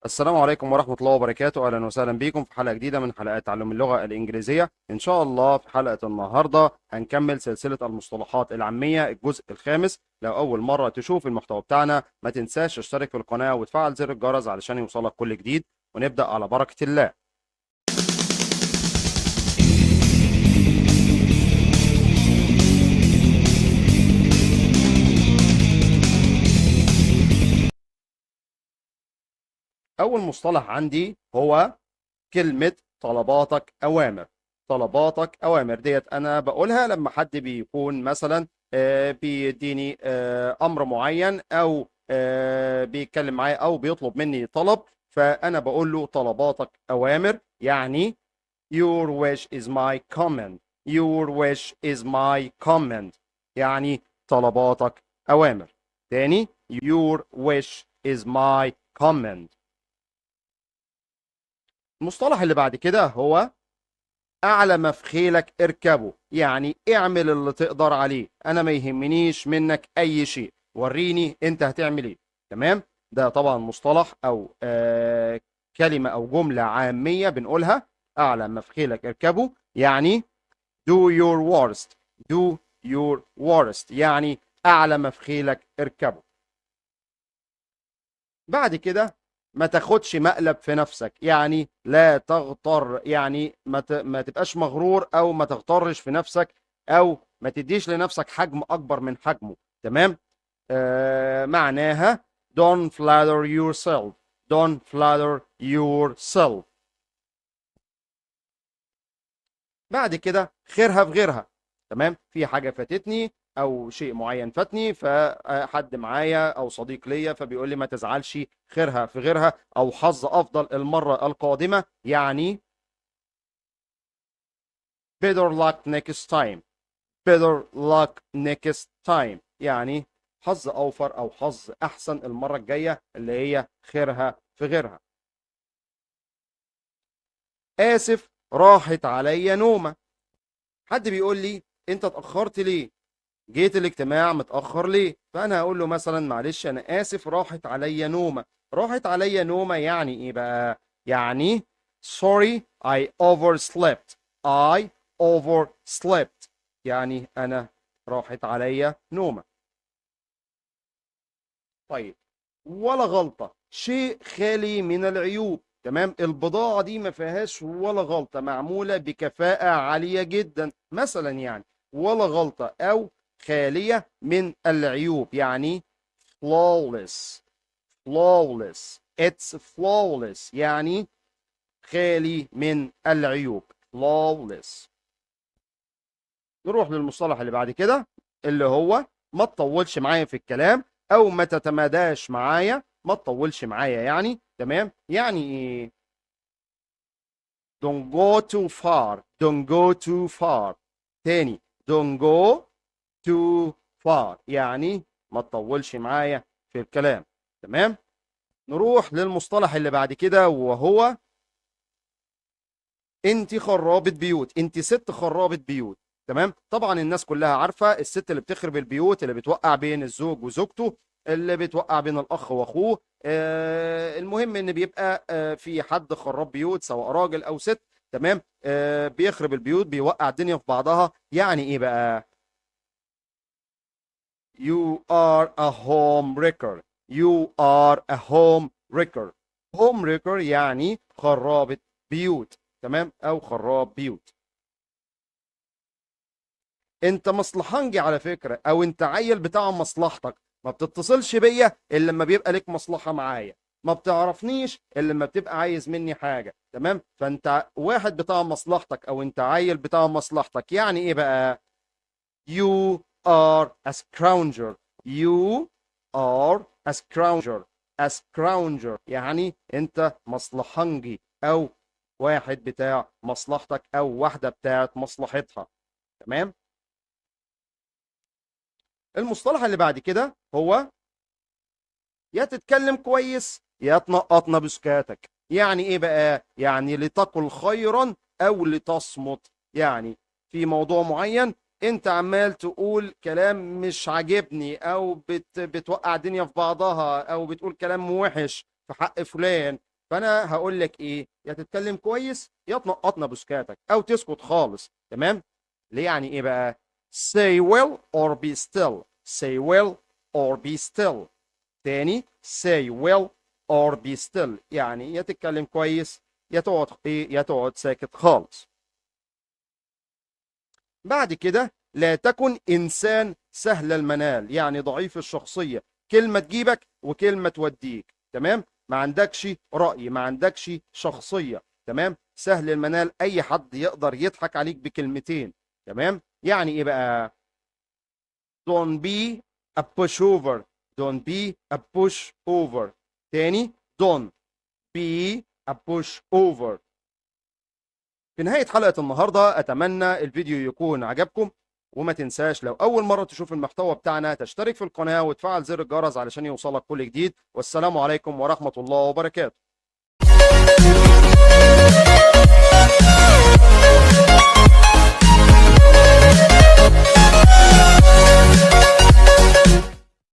السلام عليكم ورحمة الله وبركاته. أهلا وسهلا بكم في حلقة جديدة من حلقات تعلم اللغة الإنجليزية. إن شاء الله في حلقة النهاردة هنكمل سلسلة المصطلحات العامية الجزء الخامس. لو أول مرة تشوف المحتوى بتاعنا ما تنساش تشترك في القناة وتفعل زر الجرس علشان يوصلك كل جديد، ونبدأ على بركة الله. أول مصطلح عندي هو كلمة طلباتك أوامر. طلباتك أوامر ديت أنا بقولها لما حد بيكون مثلا بيديني أمر معين، أو بيتكلم معايا أو بيطلب مني طلب، فأنا بقول له طلباتك أوامر. يعني your wish is my command. your wish is my command. يعني طلباتك أوامر. تاني your wish is my command. المصطلح اللي بعد كده هو اعلى ما في خيلك اركبه. يعني اعمل اللي تقدر عليه، انا ما يهمنيش منك اي شيء، وريني انت هتعمل ايه. تمام. ده طبعا مصطلح او كلمة او جملة عامية بنقولها. اعلى ما في خيلك اركبه يعني do your worst. do your worst يعني اعلى ما في خيلك اركبه. بعد كده ما تاخدش مقلب في نفسك، يعني لا تغتر، يعني ما تبقاش مغرور او ما تغترش في نفسك، او ما تديش لنفسك حجم اكبر من حجمه. تمام. معناها don't flatter yourself. don't flatter yourself. بعد كده خيرها في غيرها. تمام. في حاجة فاتتني او شيء معين فاتني، فحد معايا او صديق ليا فبيقول لي ما تزعلش، خيرها في غيرها، او حظ افضل المرة القادمة. يعني better luck next time. better luck next time يعني حظ اوفر او حظ احسن المرة الجاية، اللي هي خيرها في غيرها. اسف راحت عليا نومة. حد بيقول لي انت اتأخرت ليه، جيت الاجتماع متأخر ليه، فأنا هقول له مثلا معلش أنا آسف راحت عليا نومة. راحت عليا نومة يعني إيه بقى؟ يعني sorry I overslept. I overslept يعني أنا راحت عليا نومة. طيب، ولا غلطة، شيء خالي من العيوب. تمام. البضاعة دي ما فيهاش ولا غلطة، معمولة بكفاءة عالية جدا مثلا. يعني ولا غلطة أو خالية من العيوب يعني flawless. flawless it's flawless يعني خالي من العيوب. flawless. نروح للمصطلح اللي بعد كده، اللي هو ما تطولش معايا في الكلام، او ما تتماداش معايا. ما تطولش معايا يعني. تمام. يعني ايه؟ don't go too far. don't go too far. تاني don't go too far يعني ما تطولش معايا في الكلام. تمام. نروح للمصطلح اللي بعد كده، وهو انت خرابة بيوت. انت ست خرابة بيوت. تمام. طبعا الناس كلها عارفة الست اللي بتخرب البيوت، اللي بتوقع بين الزوج وزوجته، اللي بتوقع بين الاخ واخوه. المهم ان بيبقى في حد خراب بيوت، سواء راجل او ست. تمام. بيخرب البيوت، بيوقع الدنيا في بعضها. يعني ايه بقى؟ you are a home wrecker. you are a home wrecker. home wrecker يعني خرابة بيوت. تمام. او خراب بيوت. انت مصلحنجي على فكرة، او انت عيل بتاع مصلحتك. ما بتتصلش بيا الا لما بيبقى لك مصلحة معايا، ما بتعرفنيش الا لما بتبقى عايز مني حاجة. تمام. فانت واحد بتاع مصلحتك، او انت عيل بتاع مصلحتك. يعني ايه بقى؟ you are a scrounger. you are a scrounger. a scrounger يعني انت مصلحنجي، او واحد بتاع مصلحتك، او واحدة بتاعت مصلحتها. تمام. المصطلح اللي بعد كده هو يا تتكلم كويس يا تنقطنا بسكاتك. يعني ايه بقى؟ يعني لتقل خيرا او لتصمت. يعني في موضوع معين انت عمال تقول كلام مش عاجبني، او بتوقع الدنيا في بعضها، او بتقول كلام وحش في حق فلان، فانا هقول لك ايه، يا تتكلم كويس يا تنقطنا بسكاتك او تسكت خالص. تمام؟ ليه يعني ايه بقى؟ say well or be still. say well or be still. تاني say well or be still، يعني يا تتكلم كويس يا تقعد ايه، يا تقعد ساكت خالص. بعد كده لا تكن إنسان سهل المنال، يعني ضعيف الشخصية، كلمة تجيبك وكلمة توديك. تمام؟ ما عندكش رأي، ما عندكش شخصية. تمام؟ سهل المنال، أي حد يقدر يضحك عليك بكلمتين. تمام؟ يعني إيه بقى؟ don't be a pushover. don't be a pushover. تاني don't be a pushover. في نهاية حلقة النهاردة أتمنى الفيديو يكون عجبكم، وما تنساش لو أول مرة تشوف المحتوى بتاعنا تشترك في القناة وتفعل زر الجرس علشان يوصلك كل جديد. والسلام عليكم ورحمة الله وبركاته.